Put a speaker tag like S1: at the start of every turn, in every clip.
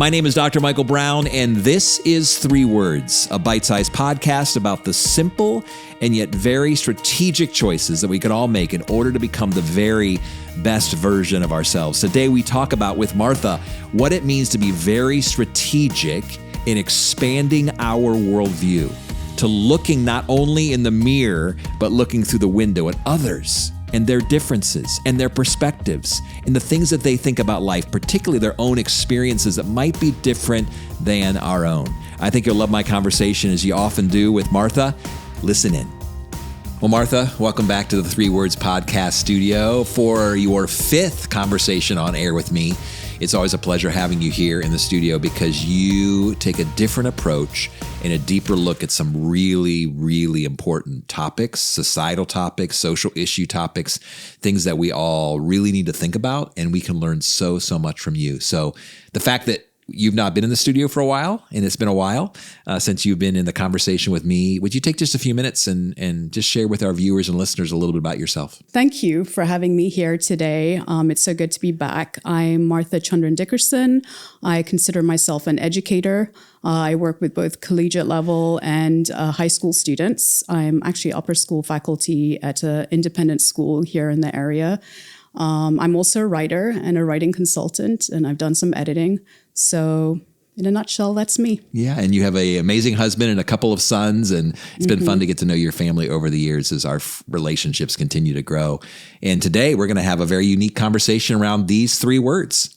S1: My name is Dr. Michael Brown, and this is 3 Words, a bite-sized podcast about the simple and yet very strategic choices that we can all make in order to become the very best version of ourselves. Today, we talk about, with Martha, what it means to be very strategic in expanding our worldview, to looking not only in the mirror, but looking through the window at others and their differences and their perspectives and the things that they think about life, particularly their own experiences that might be different than our own. I think you'll love my conversation, as you often do with Martha. Listen in. Well, Martha, welcome back to the 3 Words podcast studio for your 5th conversation on air with me. It's always a pleasure having you here in the studio because you take a different approach and a deeper look at some really, really important topics, societal topics, social issue topics, things that we all really need to think about, and we can learn so much from you. So the fact that you've not been in the studio for a while, and it's been a while since you've been in the conversation with me. Would you take just a few minutes and just share with our viewers and listeners a little bit about yourself?
S2: Thank you for having me here today. It's so good to be back. I'm Martha Chandran-Dickerson. I consider myself an educator. I work with both collegiate level and high school students. I'm actually upper school faculty at an independent school here in the area. I'm also a writer and a writing consultant, and I've done some editing. So in a nutshell, that's me.
S1: Yeah, and you have an amazing husband and a couple of sons, and it's been fun to get to know your family over the years as our relationships continue to grow. And today we're going to have a very unique conversation around these 3 words.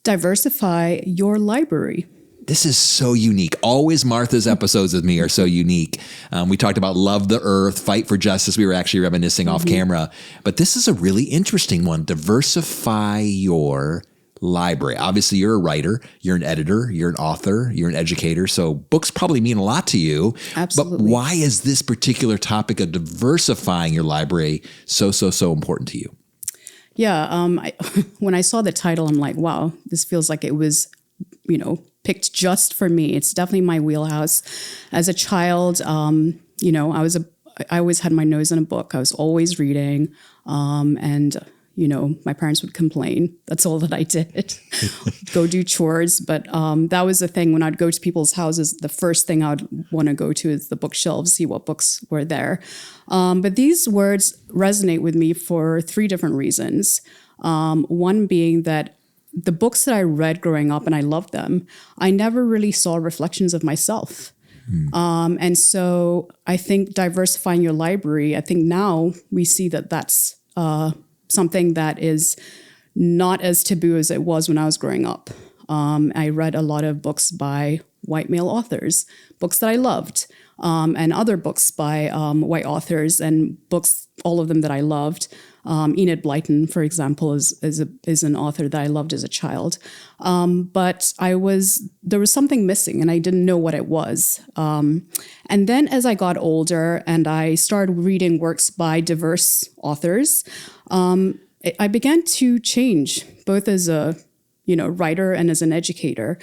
S2: Diversify your library.
S1: This is so unique. Always Martha's episodes with me are so unique. We talked about love the earth, fight for justice. We were actually reminiscing off camera. But this is a really interesting one. Diversify your library. Obviously, you're a writer, you're an editor, you're an author, you're an educator. So books probably mean a lot to you.
S2: Absolutely.
S1: But why is this particular topic of diversifying your library so important to you?
S2: Yeah. When I saw the title, I'm like, wow, this feels like it was, picked just for me. It's definitely my wheelhouse. As a child, I always had my nose in a book. I was always reading, and my parents would complain. That's all that I did. Go do chores. But that was the thing. When I'd go to people's houses, the first thing I would want to go to is the bookshelves, see what books were there. But these words resonate with me for 3 different reasons. One being that the books that I read growing up, and I loved them, I never really saw reflections of myself. And so I think diversifying your library, I think now we see that that's something that is not as taboo as it was when I was growing up. I read a lot of books by white male authors, books that I loved, and other books by white authors, and books, all of them that I loved. Enid Blyton, for example, is an author that I loved as a child. But there was something missing, and I didn't know what it was. And then as I got older and I started reading works by diverse authors, I began to change, both as a writer and as an educator.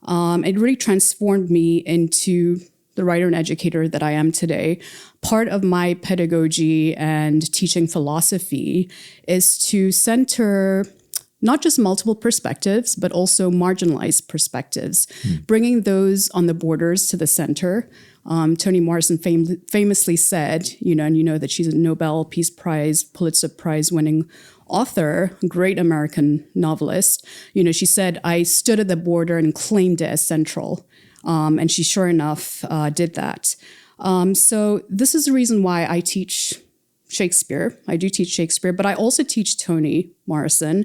S2: It really transformed me into the writer and educator that I am today. Part of my pedagogy and teaching philosophy is to center not just multiple perspectives, but also marginalized perspectives, bringing those on the borders to the center. Toni Morrison famously said, and that she's a Nobel Peace Prize, Pulitzer Prize winning author, great American novelist. She said, I stood at the border and claimed it as central. And she sure enough did that. So this is the reason why I teach Shakespeare. I do teach Shakespeare, but I also teach Toni Morrison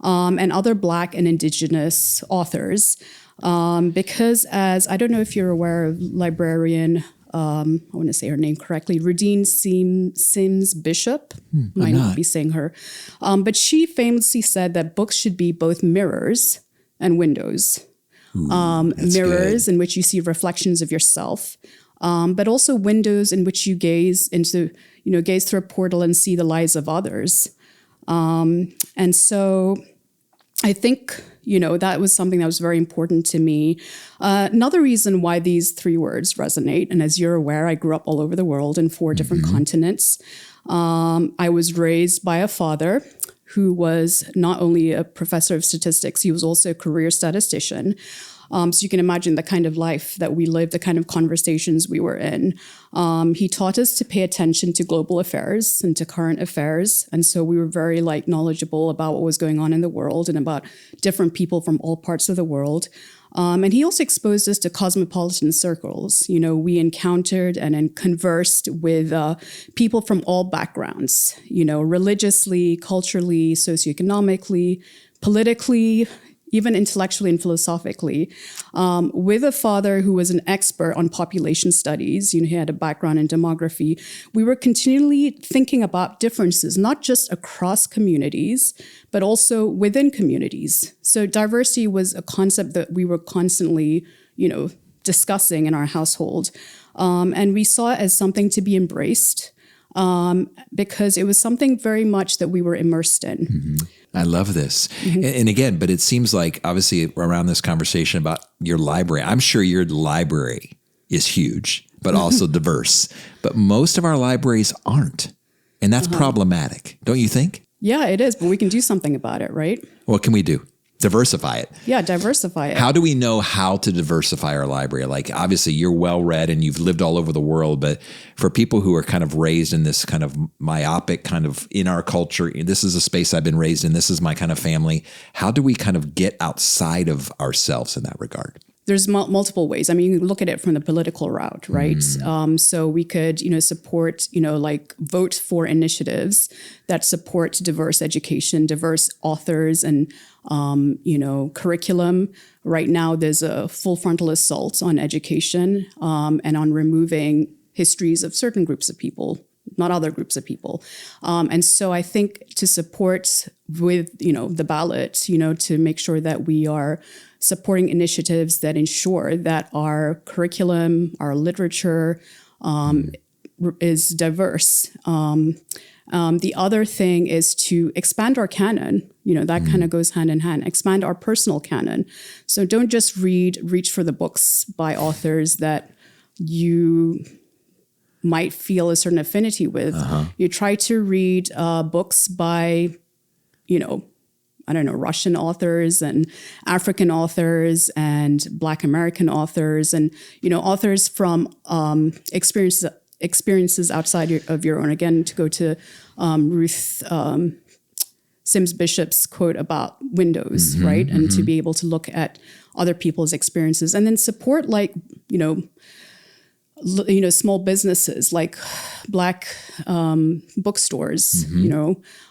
S2: and other Black and Indigenous authors. Because I don't know if you're aware of librarian, I want to say her name correctly, Rudine Sims Bishop. Might not be saying her. But she famously said that books should be both mirrors and windows. Mirrors good. In which you see reflections of yourself, but also windows in which you gaze through a portal and see the lives of others. And so I think, that was something that was very important to me. Another reason why these 3 words resonate, and as you're aware, I grew up all over the world in 4 different continents. I was raised by a father who was not only a professor of statistics, he was also a career statistician. So you can imagine the kind of life that we lived, the kind of conversations we were in. He taught us to pay attention to global affairs and to current affairs. And so we were very knowledgeable about what was going on in the world and about different people from all parts of the world. And he also exposed us to cosmopolitan circles. We encountered and then conversed with people from all backgrounds, religiously, culturally, socioeconomically, politically, even intellectually and philosophically, with a father who was an expert on population studies. He had a background in demography. We were continually thinking about differences, not just across communities, but also within communities. So diversity was a concept that we were constantly, discussing in our household. And we saw it as something to be embraced because it was something very much that we were immersed in.
S1: Mm-hmm. I love this. And again, but it seems like obviously around this conversation about your library, I'm sure your library is huge, but also diverse. But most of our libraries aren't. And that's problematic, don't you think?
S2: Yeah, it is. But we can do something about it, right?
S1: What can we do? Diversify it.
S2: Yeah, diversify it.
S1: How do we know how to diversify our library? Like, obviously, you're well-read and you've lived all over the world, but for people who are kind of raised in this kind of myopic kind of in our culture, this is a space I've been raised in, this is my kind of family, how do we kind of get outside of ourselves in that regard?
S2: There's multiple ways. I mean, you can look at it from the political route, right? So we could, support, vote for initiatives that support diverse education, diverse authors, and curriculum. Right now, there's a full frontal assault on education and on removing histories of certain groups of people, not other groups of people. And so I think to support with, the ballot, to make sure that we are supporting initiatives that ensure that our curriculum, our literature is diverse. The other thing is to expand our canon. That kind of goes hand in hand. Expand our personal canon. So don't just reach for the books by authors that you might feel a certain affinity with. You try to read books by, Russian authors and African authors and Black American authors and, authors from experiences outside of your own. Again, to go to Ruth Sims Bishop's quote about windows, right? And to be able to look at other people's experiences and then support small businesses like Black bookstores,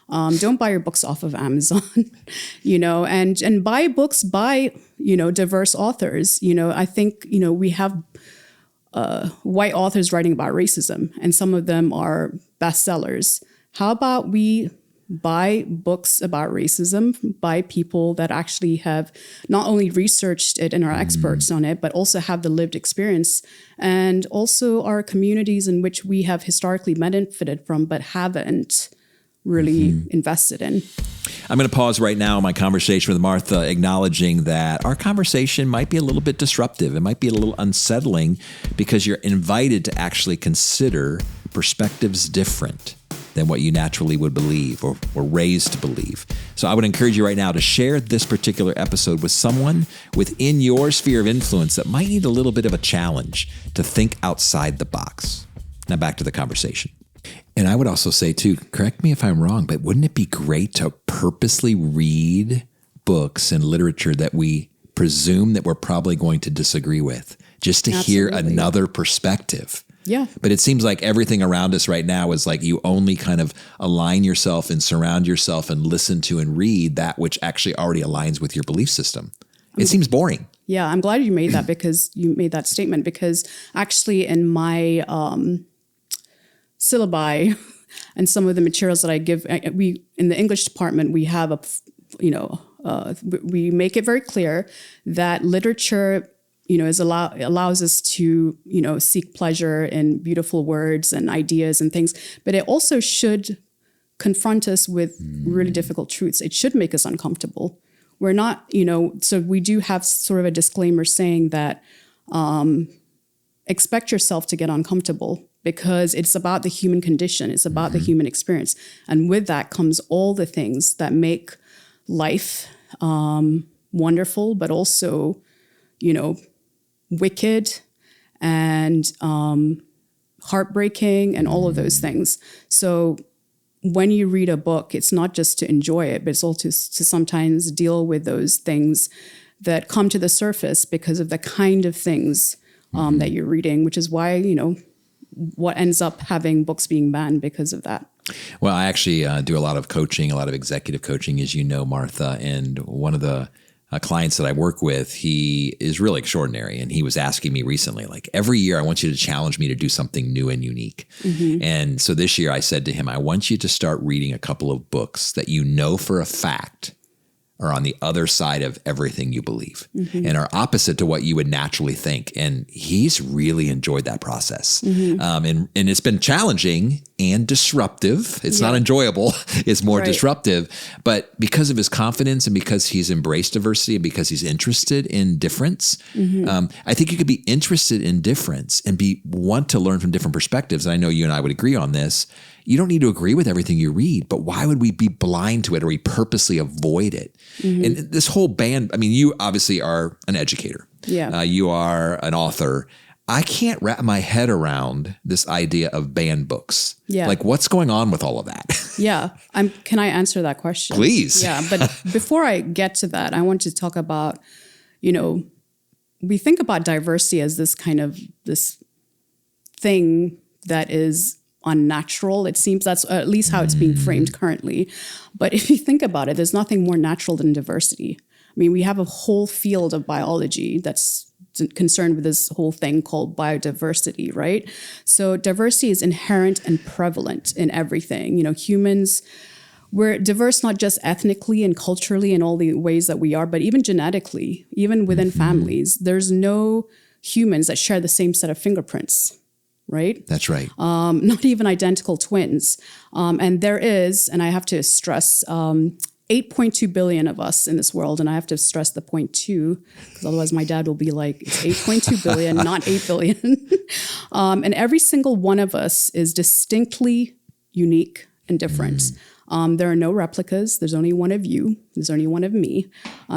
S2: don't buy your books off of Amazon, and buy books by, diverse authors. I think, we have white authors writing about racism, and some of them are bestsellers. How about we buy books about racism by people that actually have not only researched it and are experts on it, but also have the lived experience, and also are communities in which we have historically benefited from, but haven't really invested in.
S1: I'm going to pause right now in my conversation with Martha, acknowledging that our conversation might be a little bit disruptive. It might be a little unsettling because you're invited to actually consider perspectives different than what you naturally would believe or were raised to believe. So I would encourage you right now to share this particular episode with someone within your sphere of influence that might need a little bit of a challenge to think outside the box. Now back to the conversation. And I would also say too, correct me if I'm wrong, but wouldn't it be great to purposely read books and literature that we presume that we're probably going to disagree with, just to hear another perspective?
S2: Yeah.
S1: But it seems like everything around us right now is like you only kind of align yourself and surround yourself and listen to and read that which actually already aligns with your belief system. It seems boring.
S2: Yeah, I'm glad you made that because you made that statement, because actually in my syllabi and some of the materials that I give, we in the English department, we have we make it very clear that literature allows us to, seek pleasure in beautiful words and ideas and things, but it also should confront us with really difficult truths. It should make us uncomfortable. We're not, so we do have sort of a disclaimer saying that expect yourself to get uncomfortable, because it's about the human condition. It's about the human experience. And with that comes all the things that make life wonderful, but also, wicked and heartbreaking and all of those things. So when you read a book, it's not just to enjoy it, but it's also to sometimes deal with those things that come to the surface because of the kind of things that you're reading, which is why, what ends up having books being banned because of that.
S1: Well, I actually do a lot of coaching, a lot of executive coaching, as you know, Martha. And one of the clients that I work with, he is really extraordinary. And he was asking me recently, like, every year I want you to challenge me to do something new and unique. And so this year I said to him, I want you to start reading a couple of books that you know for a fact are on the other side of everything you believe and are opposite to what you would naturally think. And he's really enjoyed that process. And it's been challenging and disruptive. It's not enjoyable. It's more disruptive. But because of his confidence and because he's embraced diversity and because he's interested in difference, I think you could be interested in difference and want to learn from different perspectives. And I know you and I would agree on this. You don't need to agree with everything you read, but why would we be blind to it or we purposely avoid it? And this whole ban, I mean, you obviously are an educator. You are an author. I can't wrap my head around this idea of banned books. Like, what's going on with all of that?
S2: Can I answer that question?
S1: Please.
S2: But before I get to that, I want to talk about, we think about diversity as this kind of this thing that is unnatural. It seems that's at least how it's being framed currently. But if you think about it, there's nothing more natural than diversity. I mean, we have a whole field of biology that's concerned with this whole thing called biodiversity, right? So diversity is inherent and prevalent in everything. Humans, we're diverse not just ethnically and culturally in all the ways that we are, but even genetically, even within families. There's no humans that share the same set of fingerprints. Right?
S1: That's right.
S2: Not even identical twins. And there is, and I have to stress, 8.2 billion of us in this world. And I have to stress the 0.2, because otherwise my dad will be like, it's 8.2 billion, not 8 billion. And every single one of us is distinctly unique and different. There are no replicas. There's only one of you. There's only one of me.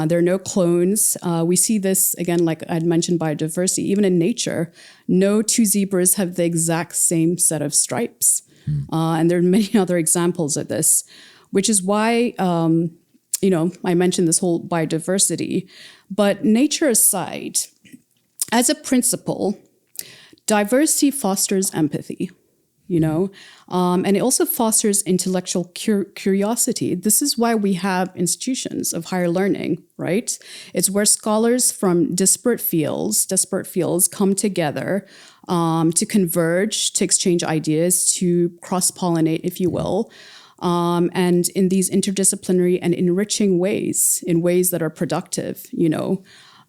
S2: There are no clones. We see this, again, like I'd mentioned, biodiversity. Even in nature, no two zebras have the exact same set of stripes. And there are many other examples of this, which is why, I mentioned this whole biodiversity. But nature aside, as a principle, diversity fosters empathy. And it also fosters intellectual curiosity. This is why we have institutions of higher learning, right? It's where scholars from disparate fields come together to converge, to exchange ideas, to cross-pollinate, if you will, and in these interdisciplinary and enriching ways, in ways that are productive,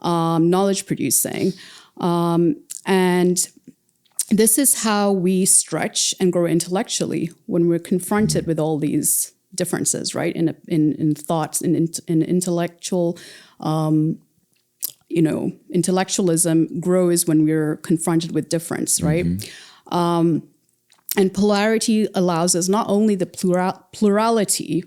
S2: knowledge producing. And this is how we stretch and grow intellectually when we're confronted with all these differences, right? In thoughts, in intellectual, intellectualism grows when we're confronted with difference, right? And polarity allows us not only the plurality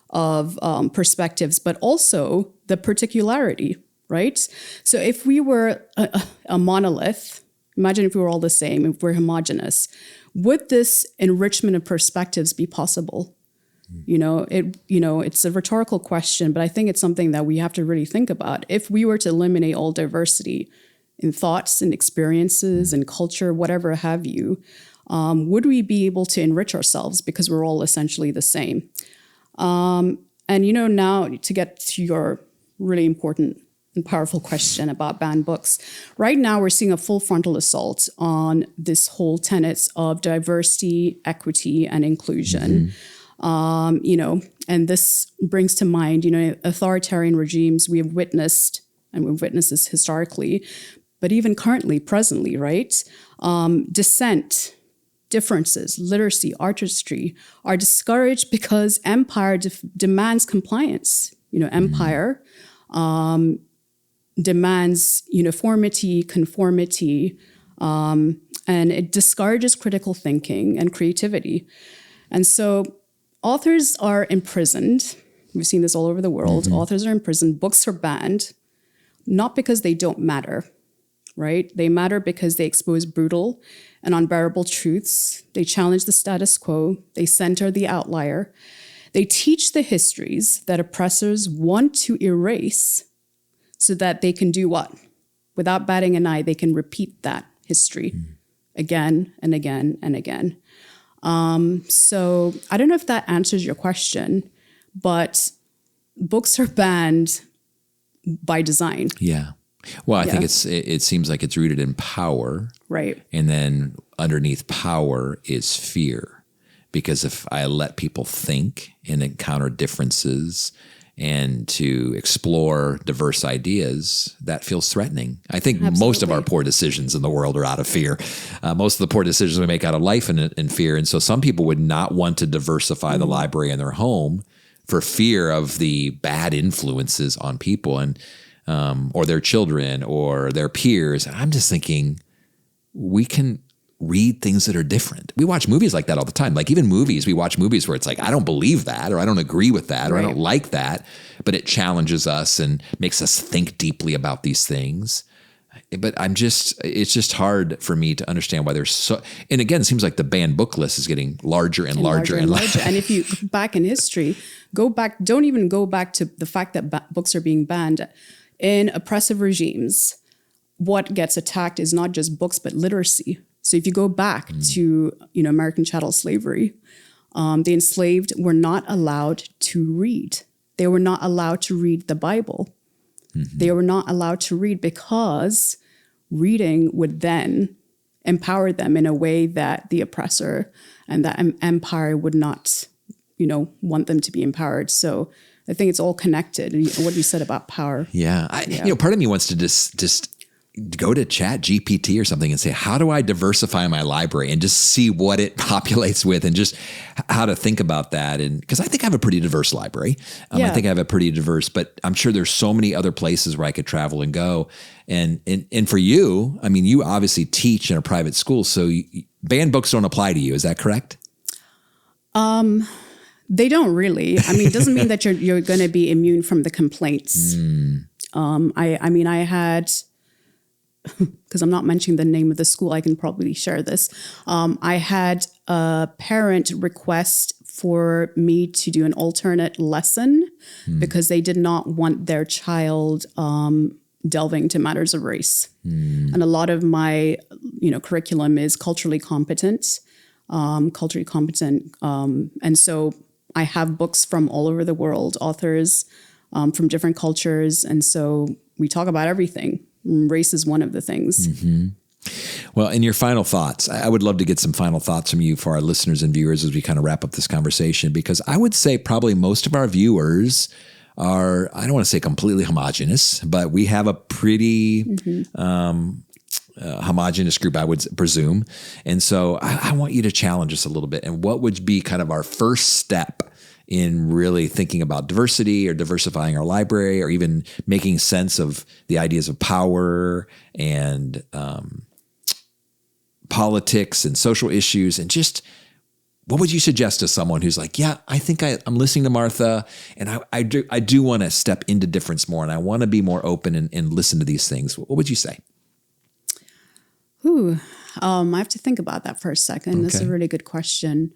S2: of perspectives, but also the particularity, right? So if we were a monolith, imagine if we were all the same, if we're homogenous, would this enrichment of perspectives be possible? It's a rhetorical question, but I think it's something that we have to really think about. If we were to eliminate all diversity in thoughts and experiences and culture, whatever have you, would we be able to enrich ourselves because we're all essentially the same? And now to get to your really important and powerful question about banned books. Right now, we're seeing a full frontal assault on this whole tenets of diversity, equity, and inclusion. And this brings to mind, authoritarian regimes we have witnessed, and we've witnessed this historically, but even currently, presently, right? Dissent, differences, literacy, artistry are discouraged because empire demands compliance. Empire demands uniformity, conformity, and it discourages critical thinking and creativity. And so authors are imprisoned. We've seen this all over the world. Authors are imprisoned. Books are banned, not because they don't matter, right? They matter because they expose brutal and unbearable truths. They challenge the status quo. They center the outlier. They teach the histories that oppressors want to erase so that they can do what? Without batting an eye, they can repeat that history again and again and again. So I don't know if that answers your question, but books are banned by design.
S1: Yeah. Well, I think it seems like it's rooted in power.
S2: Right.
S1: And then underneath power is fear. Because if I let people think and encounter differences and to explore diverse ideas, that feels threatening. I think most of our poor decisions in the world are out of fear. Most of the poor decisions we make out of life in fear. And so some people would not want to diversify the library in their home for fear of the bad influences on people and or their children or their peers. I'm just thinking we can read things that are different. We watch movies like that all the time. Like even movies, we watch movies where it's like, I don't believe that, or I don't agree with that, or I don't like that, but it challenges us and makes us think deeply about these things. But it's just hard for me to understand why there's so, and again, it seems like the banned book list is getting larger and larger and larger.
S2: And if you back in history, don't even go back to the fact that books are being banned. In oppressive regimes, what gets attacked is not just books, but literacy. So if you go back to, American chattel slavery, the enslaved were not allowed to read. They were not allowed to read the Bible. They were not allowed to read because reading would then empower them in a way that the oppressor and the empire would not, want them to be empowered. So I think it's all connected. What you said about power.
S1: Yeah. Part of me wants to just go to Chat GPT or something and say, how do I diversify my library, and just see what it populates with and just how to think about that. And because I think I have a pretty diverse library. I think I have a pretty diverse, but I'm sure there's so many other places where I could travel and go. And for you, I mean, you obviously teach in a private school, so banned books don't apply to you. Is that correct?
S2: They don't really. I mean, it doesn't mean that you're going to be immune from the complaints. I had, because I'm not mentioning the name of the school, I can probably share this. I had a parent request for me to do an alternate lesson because they did not want their child delving into matters of race. And a lot of my, curriculum is culturally competent. And so I have books from all over the world, authors from different cultures. And so we talk about everything. Race is one of the things. Well,
S1: in your final thoughts, I would love to get some final thoughts from you for our listeners and viewers as we kind of wrap up this conversation, because I would say probably most of our viewers are, I don't want to say completely homogenous, but we have a pretty homogenous group, I would presume. And so I want you to challenge us a little bit. And what would be kind of our first step in really thinking about diversity or diversifying our library, or even making sense of the ideas of power and politics and social issues? And just what would you suggest to someone who's like, yeah, I think I'm listening to Martha, and I do want to step into difference more, and I want to be more open and listen to these things. What would you say?
S2: I have to think about that for a second. Okay. That's a really good question.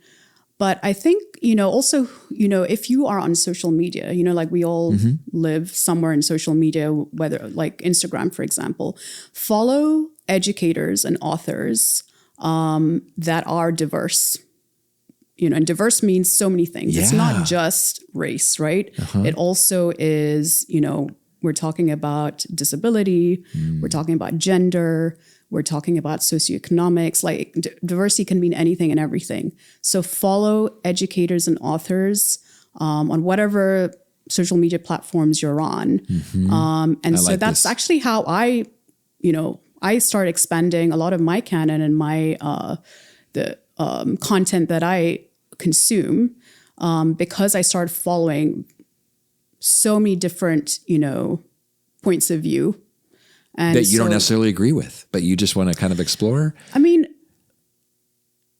S2: But I think, also, if you are on social media, like we all live somewhere in social media, whether like Instagram, for example, follow educators and authors that are diverse. And diverse means so many things. Yeah. It's not just race, right? It also is, we're talking about disability, we're talking about gender, we're talking about socioeconomics. Like diversity can mean anything and everything. So follow educators and authors on whatever social media platforms you're on. And so that's actually how I start expanding a lot of my canon and my the content that I consume because I started following so many different, points of view. And
S1: that you don't necessarily agree with, but you just want to kind of explore?
S2: I mean,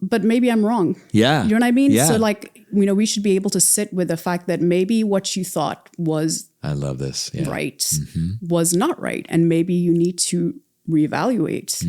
S2: but maybe I'm wrong.
S1: Yeah.
S2: You know what I mean?
S1: Yeah.
S2: So like, we should be able to sit with the fact that maybe what you thought was
S1: I love this. Yeah.
S2: right was not right. And maybe you need to reevaluate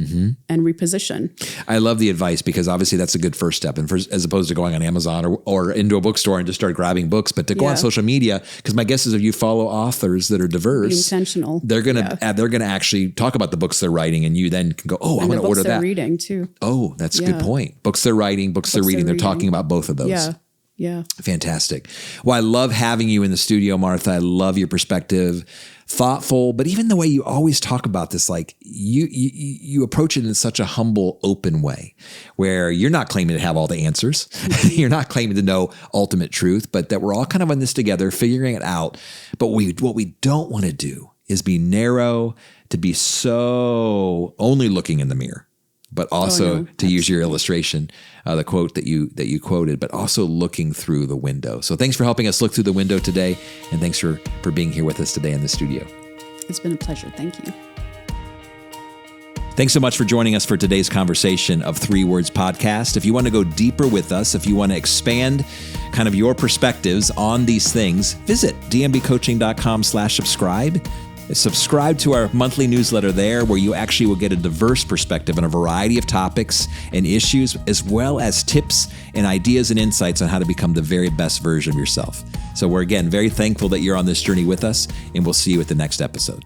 S2: and reposition.
S1: I love the advice because obviously that's a good first step. And as opposed to going on Amazon or into a bookstore and just start grabbing books, but to go on social media, because my guess is if you follow authors that are diverse,
S2: be intentional.
S1: They're gonna actually talk about the books they're writing, and you then can go, oh, I'm going to order that.
S2: Reading too.
S1: Oh, that's a good point. Books they're writing, books they're reading. They're talking about both of those.
S2: Yeah. Yeah.
S1: Fantastic. Well, I love having you in the studio, Martha. I love your perspective. Thoughtful, but even the way you always talk about this, like you approach it in such a humble, open way where you're not claiming to have all the answers. You're not claiming to know ultimate truth, but that we're all kind of in this together, figuring it out. But what we don't want to do is be narrow, to be so only looking in the mirror, but also to use your illustration, the quote that you quoted, but also looking through the window. So thanks for helping us look through the window today. And thanks for being here with us today in the studio.
S2: It's been a pleasure. Thank you.
S1: Thanks so much for joining us for today's conversation of 3 Words Podcast. If you want to go deeper with us, if you want to expand kind of your perspectives on these things, visit dmbcoaching.com/subscribe. Subscribe to our monthly newsletter there, where you actually will get a diverse perspective on a variety of topics and issues, as well as tips and ideas and insights on how to become the very best version of yourself. So we're, again, very thankful that you're on this journey with us, and we'll see you at the next episode.